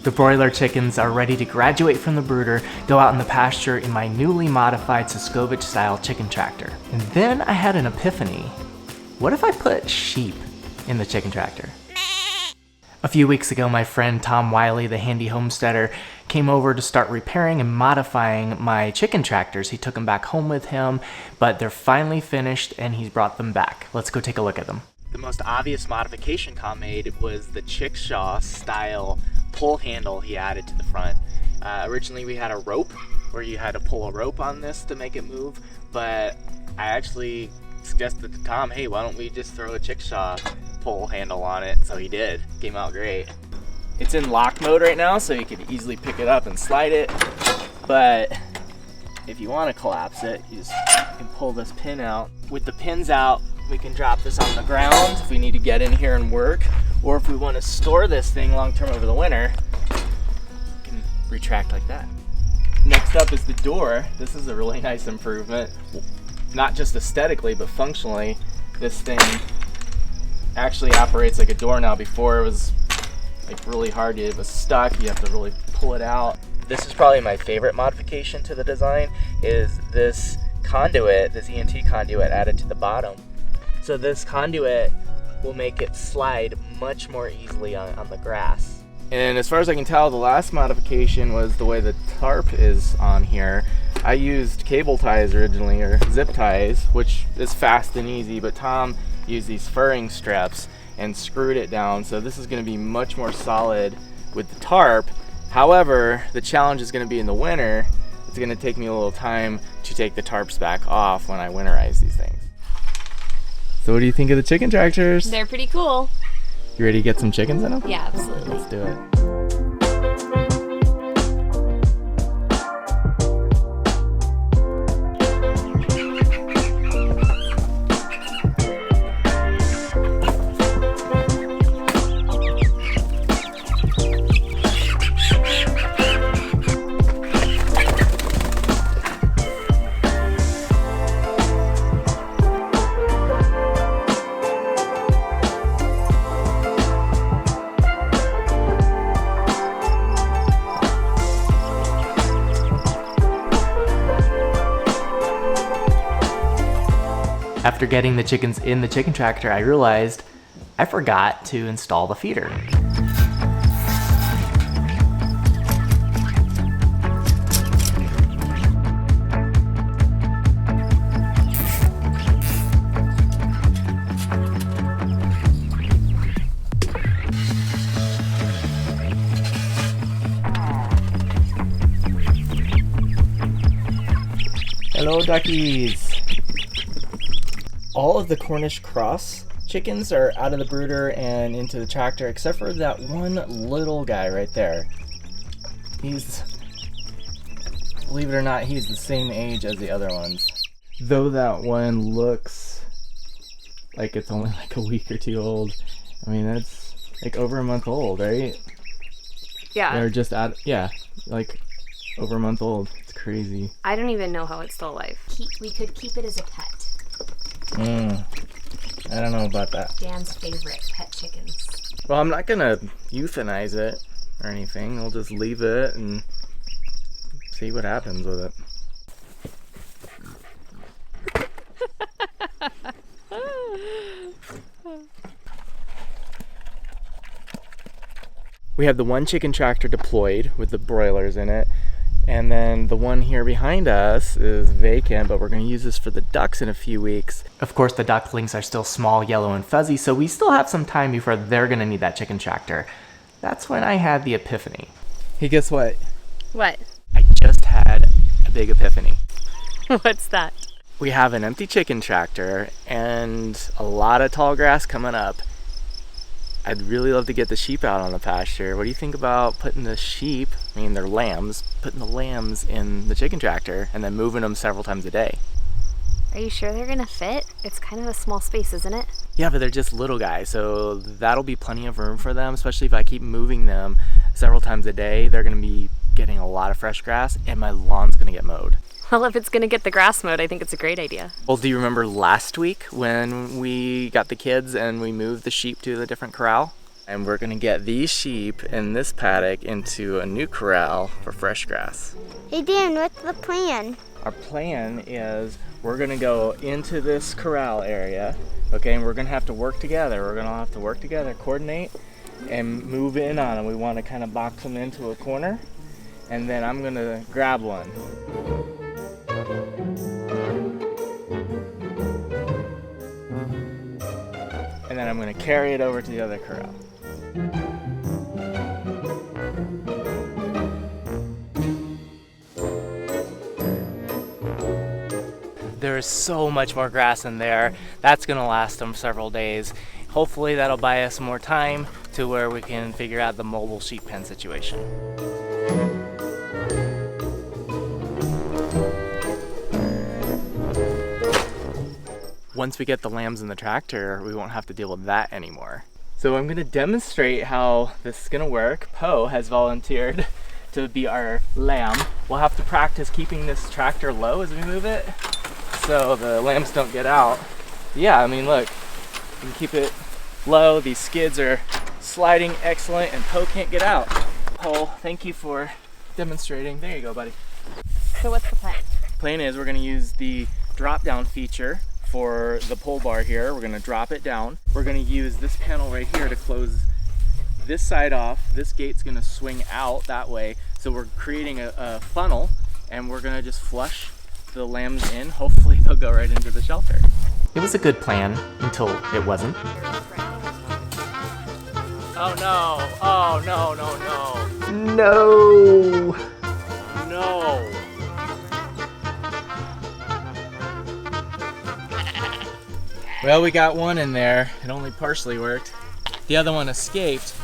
The broiler chickens are ready to graduate from the brooder, go out in the pasture in my newly modified Suscovich-style chicken tractor. And then I had an epiphany. What if I put sheep in the chicken tractor? A few weeks ago, my friend Tom Wiley, the handy homesteader, came over to start repairing and modifying my chicken tractors. He took them back home with him, but they're finally finished and he's brought them back. Let's go take a look at them. The most obvious modification Tom made was the chickshaw style pull handle he added to the front. Originally we had a rope where you had to pull a rope on this to make it move, but I actually suggested to Tom, hey, why don't we just throw a chickshaw pull handle on it? So he did. Came out great. It's in lock mode right now, so you could easily pick it up and slide it, but if you want to collapse it, you can pull this pin out. With the pins out, we can drop this on the ground if we need to get in here and work, or if we want to store this thing long term over the winter, we can retract like that. Next up is the door. This is a really nice improvement, not just aesthetically but functionally. This thing actually operates like a door now. Before it was like really hard, it was stuck, you have to really pull it out. This is probably my favorite modification to the design, is this conduit, this ENT conduit added to the bottom. So this conduit will make it slide much more easily on the grass. And as far as I can tell, the last modification was the way the tarp is on here. I used cable ties originally, or zip ties, which is fast and easy, but Tom used these furring straps and screwed it down. So this is going to be much more solid with the tarp. However, the challenge is going to be in the winter. It's going to take me a little time to take the tarps back off when I winterize these things. So what do you think of the chicken tractors? They're pretty cool. You ready to get some chickens in them? Yeah, absolutely. Let's do it. After getting the chickens in the chicken tractor, I realized I forgot to install the feeder. Hello, duckies. All of the Cornish cross chickens are out of the brooder and into the tractor, except for that one little guy right there. He's, believe it or not, he's the same age as the other ones. Though that one looks like it's only like a week or two old, I mean, that's like over a month old, right? Yeah. They're just yeah, like over a month old. It's crazy. I don't even know how it's still alive. We could keep it as a pet. I don't know about that. Dan's favorite pet chickens. Well, I'm not gonna euthanize it or anything. I'll just leave it and see what happens with it. We have the one chicken tractor deployed with the broilers in it, and then the one here behind us is vacant, but we're going to use this for the ducks in a few weeks. Of course, the ducklings are still small, yellow, and fuzzy, so we still have some time before they're going to need that chicken tractor. That's when I had the epiphany. Hey, guess what? What? I just had a big epiphany. What's that? We have an empty chicken tractor and a lot of tall grass coming up. I'd really love to get the sheep out on the pasture. What do you think about putting the sheep, I mean they're lambs, putting the lambs in the chicken tractor and then moving them several times a day? Are you sure they're gonna fit? It's kind of a small space, isn't it? Yeah, but they're just little guys, so that'll be plenty of room for them, especially if I keep moving them several times a day. They're gonna be getting a lot of fresh grass and my lawn's gonna get mowed. Well, if it's gonna get the grass mowed, I think it's a great idea. Well, do you remember last week when we got the kids and we moved the sheep to the different corral? And we're gonna get these sheep in this paddock into a new corral for fresh grass. Hey Dan, what's the plan? Our plan is we're gonna go into this corral area, okay, and we're gonna have to work together. We're gonna have to work together, coordinate, and move in on them. We wanna kind of box them into a corner, and then I'm gonna grab one. And then I'm gonna carry it over to the other corral. There is so much more grass in there. That's gonna last them several days. Hopefully that'll buy us more time to where we can figure out the mobile sheep pen situation. Once we get the lambs in the tractor, we won't have to deal with that anymore. So I'm gonna demonstrate how this is gonna work. Poe has volunteered to be our lamb. We'll have to practice keeping this tractor low as we move it so the lambs don't get out. Yeah, I mean, look, you can keep it low. These skids are sliding excellent and Poe can't get out. Poe, thank you for demonstrating. There you go, buddy. So what's the plan? Plan is we're gonna use the drop down feature for the pull bar here. We're gonna drop it down. We're gonna use this panel right here to close this side off. This gate's gonna swing out that way. So we're creating a funnel and we're gonna just flush the lambs in. Hopefully they'll go right into the shelter. It was a good plan until it wasn't. Oh no, oh no, no, no. No. No. Well, we got one in there. It only partially worked. The other one escaped.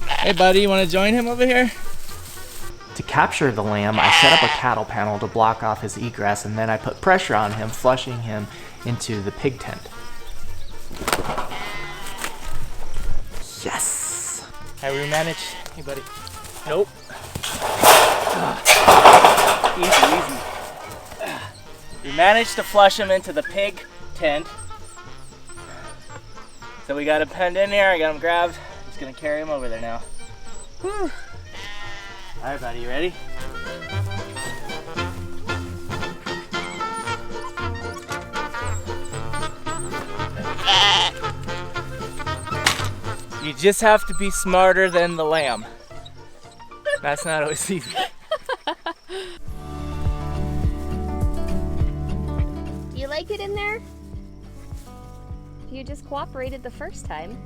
Hey buddy, you want to join him over here? To capture the lamb, I set up a cattle panel to block off his egress, and then I put pressure on him, flushing him into the pig tent. Yes! Hey, we managed. Hey buddy. Nope. Easy, easy. We managed to flush him into the pig tent. So we got him penned in there, I got him grabbed. Just gonna carry him over there now. Whew. All right, buddy, you ready? You just have to be smarter than the lamb. That's not always easy. You like it in there? You just cooperated the first time.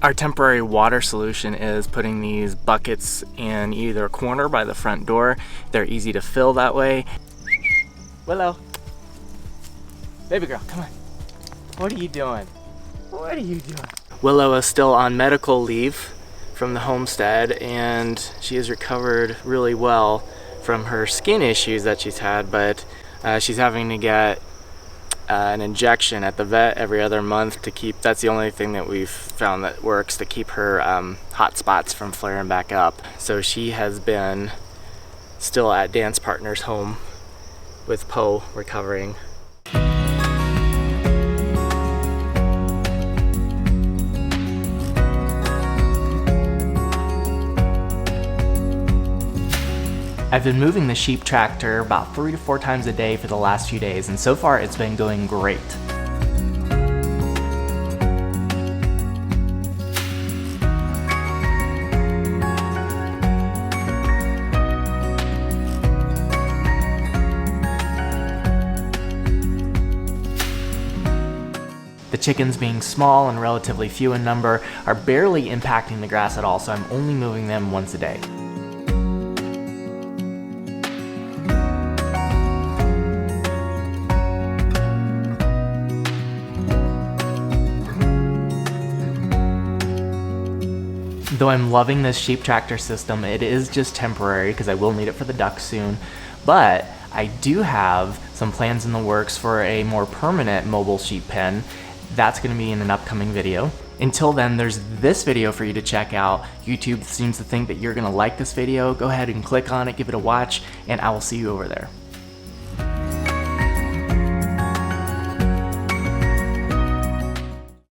Our temporary water solution is putting these buckets in either corner by the front door. They're easy to fill that way. Willow. Baby girl, come on. What are you doing? What are you doing? Willow is still on medical leave from the homestead, and she has recovered really well from her skin issues that she's had, but she's having to get an injection at the vet every other month to keep, that's the only thing that we've found that works to keep her hot spots from flaring back up. So she has been still at dance partner's home with Poe recovering. I've been moving the sheep tractor about 3 to 4 times a day for the last few days, and so far it's been going great. The chickens, being small and relatively few in number, are barely impacting the grass at all, so I'm only moving them once a day. Though I'm loving this sheep tractor system, it is just temporary because I will need it for the ducks soon. But I do have some plans in the works for a more permanent mobile sheep pen. That's going to be in an upcoming video. Until then, there's this video for you to check out. YouTube seems to think that you're gonna like this video. Go ahead and click on it, give it a watch, and I will see you over there.